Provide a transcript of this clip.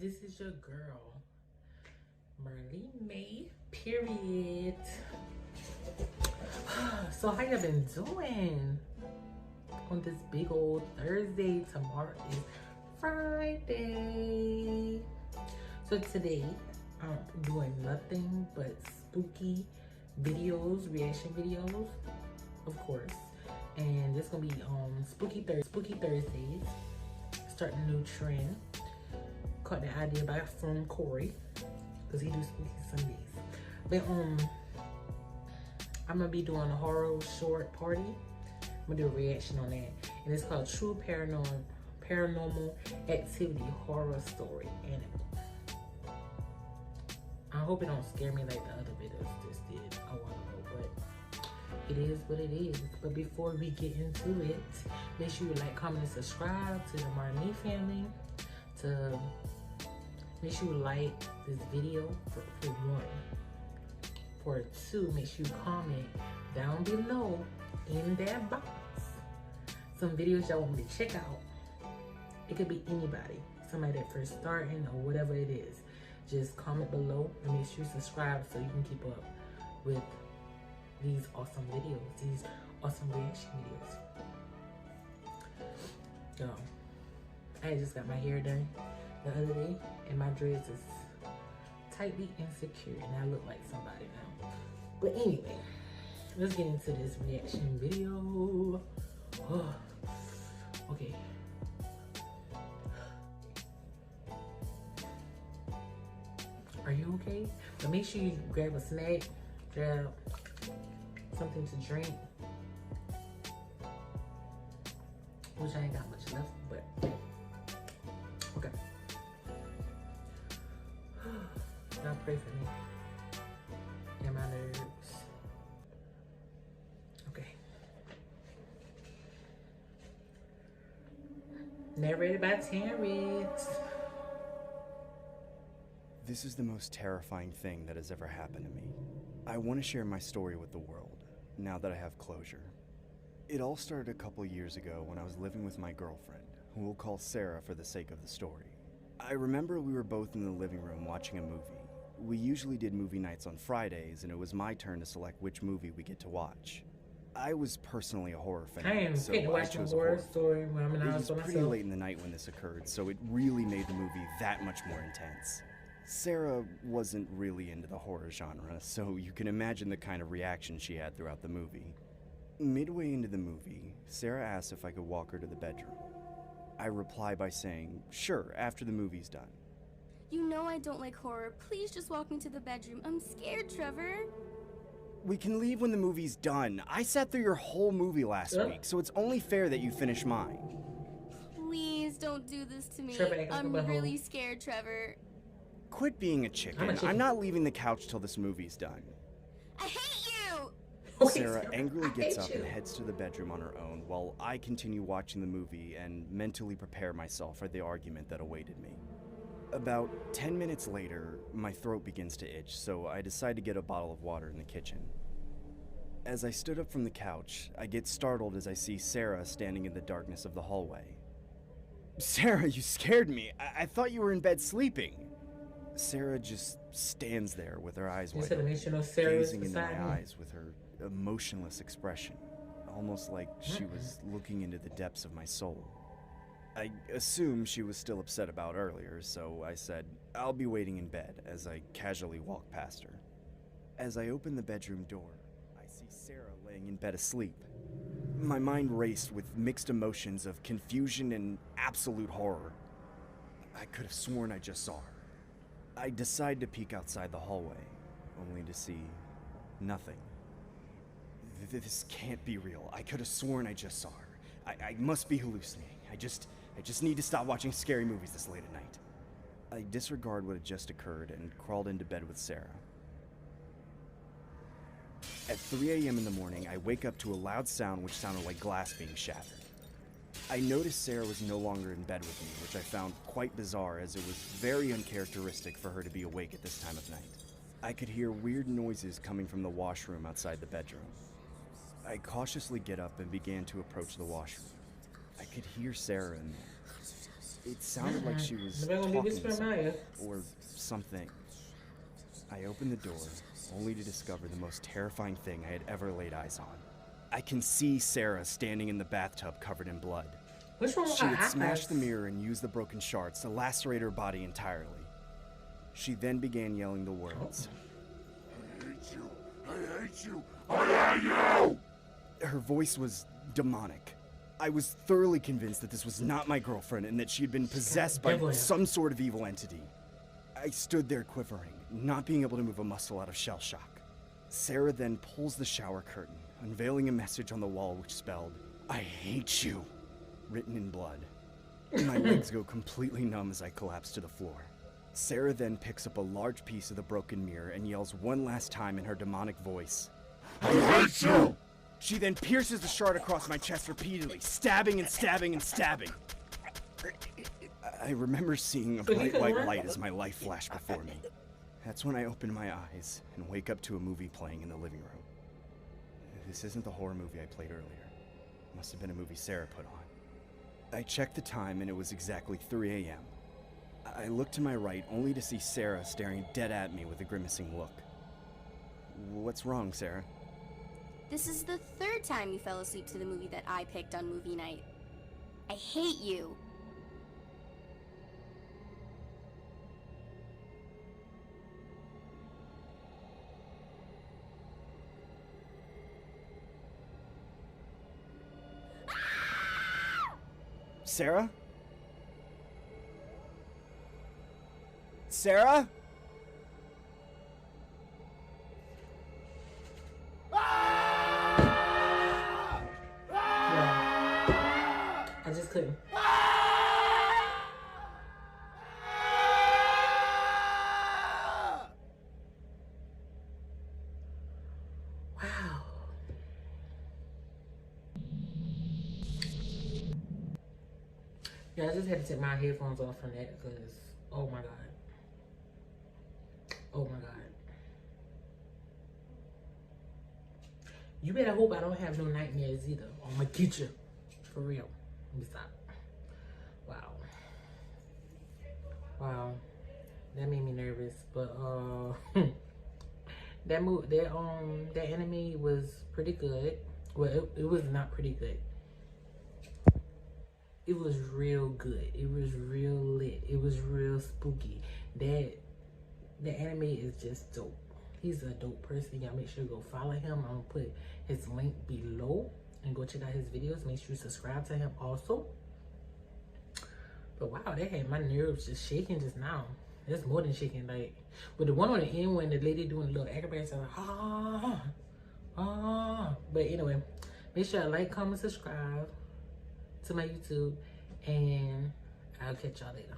This is your girl, MarleyMae, period. So how y'all been doing on this big old Thursday? Tomorrow is Friday. So today I'm doing nothing but spooky videos, reaction videos, of course. And it's gonna be spooky Thursdays. Starting a new trend. Caught the idea from Corey, because he do spooky Sundays. But I'm gonna be doing a horror short party. I'm gonna do a reaction on that, and it's called True Paranormal Activity Horror Story Animal. I hope it don't scare me like the other videos just did a while ago, but it is what it is. But before we get into it, make sure you like, comment, and subscribe to the MarleyMae family. To make sure you like this video for one. For two, make sure you comment down below in that box some videos y'all want me to check out. It could be anybody, somebody that first starting or whatever it is. Just comment below and make sure you subscribe so you can keep up with these awesome videos, these awesome reaction videos. Yo, I just got my hair done the other day and my dreads is tightly insecure and I look like somebody now. But anyway, let's get into this reaction video. Oh, okay. Are you okay? But make sure you grab a snack, grab something to drink, which I ain't got much left, but okay. Y'all pray for me and my nerves. Okay. Narrated by Terrence. This is the most terrifying thing that has ever happened to me. I want to share my story with the world, now that I have closure. It all started a couple years ago when I was living with my girlfriend, who we'll call Sarah for the sake of the story. I remember we were both in the living room watching a movie. We usually did movie nights on Fridays, and it was my turn to select which movie we get to watch. I was personally a horror fan, so I chose a horror story. It was pretty late in the night when this occurred, so it really made the movie that much more intense. Sarah wasn't really into the horror genre, so you can imagine the kind of reaction she had throughout the movie. Midway into the movie, Sarah asked if I could walk her to the bedroom. I reply by saying, sure, after the movie's done. You know I don't like horror. Please just walk me to the bedroom. I'm scared, Trevor. We can leave when the movie's done. I sat through your whole movie last week, so it's only fair that you finish mine. Please don't do this to me. Trevor, I'm really scared, Trevor. Quit being a chicken. I'm not leaving the couch till this movie's done. I hate you! Sarah angrily gets up and heads to the bedroom on her own while I continue watching the movie and mentally prepare myself for the argument that awaited me. About 10 minutes later, my throat begins to itch, so I decide to get a bottle of water in the kitchen. As I stood up from the couch, I get startled as I see Sarah standing in the darkness of the hallway. Sarah, you scared me. I thought you were in bed sleeping. Sarah just stands there with her eyes wide open, gazing into my eyes with her emotionless expression, almost like she was looking into the depths of my soul. I assumed she was still upset about earlier, so I said, I'll be waiting in bed, as I casually walk past her. As I open the bedroom door, I see Sarah laying in bed asleep. My mind raced with mixed emotions of confusion and absolute horror. I could have sworn I just saw her. I decide to peek outside the hallway, only to see nothing. This can't be real. I could have sworn I just saw her. I must be hallucinating. I just need to stop watching scary movies this late at night. I disregard what had just occurred and crawled into bed with Sarah. At 3 a.m. in the morning, I wake up to a loud sound which sounded like glass being shattered. I noticed Sarah was no longer in bed with me, which I found quite bizarre as it was very uncharacteristic for her to be awake at this time of night. I could hear weird noises coming from the washroom outside the bedroom. I cautiously get up and began to approach the washroom. I could hear Sarah in there. It sounded like she was Nobody gonna be talking to whispering someone, my ear. or something. I opened the door, only to discover the most terrifying thing I had ever laid eyes on. I can see Sarah standing in the bathtub covered in blood. What's wrong with She her had eyes? smashed the mirror and used the broken shards to lacerate her body entirely. She then began yelling the words. I hate you! I hate you! I hate you! Her voice was demonic. I was thoroughly convinced that this was not my girlfriend and that she had been possessed by some sort of evil entity. I stood there quivering, not being able to move a muscle out of shell shock. Sarah then pulls the shower curtain, unveiling a message on the wall which spelled, "I hate you," written in blood. My legs go completely numb as I collapse to the floor. Sarah then picks up a large piece of the broken mirror and yells one last time in her demonic voice, I hate you! She then pierces the shard across my chest repeatedly, stabbing and stabbing and stabbing. I remember seeing a bright white light as my life flashed before me. That's when I open my eyes and wake up to a movie playing in the living room. This isn't the horror movie I played earlier. It must have been a movie Sarah put on. I checked the time and it was exactly 3 a.m. I looked to my right only to see Sarah staring dead at me with a grimacing look. What's wrong, Sarah? This is the third time you fell asleep to the movie that I picked on movie night. I hate you. Sarah? Sarah? I just couldn't. Wow. Yeah, I just had to take my headphones off from that because, oh my God. Oh my God. You better hope I don't have no nightmares either. I'm gonna get you. For real. Let me stop. Wow. Wow. That made me nervous. But that anime was pretty good. Well, it was not pretty good. It was real good. It was real lit. It was real spooky. The anime is just dope. He's a dope person. Y'all make sure to go follow him. I'm gonna put his link below and go check out his videos. Make sure you subscribe to him also. But wow, that had my nerves just shaking just now. It's more than shaking. Like with the one on the end when the lady doing the little acrobatics, I'm like But anyway, make sure to like, comment, subscribe to my YouTube, and I'll catch y'all later.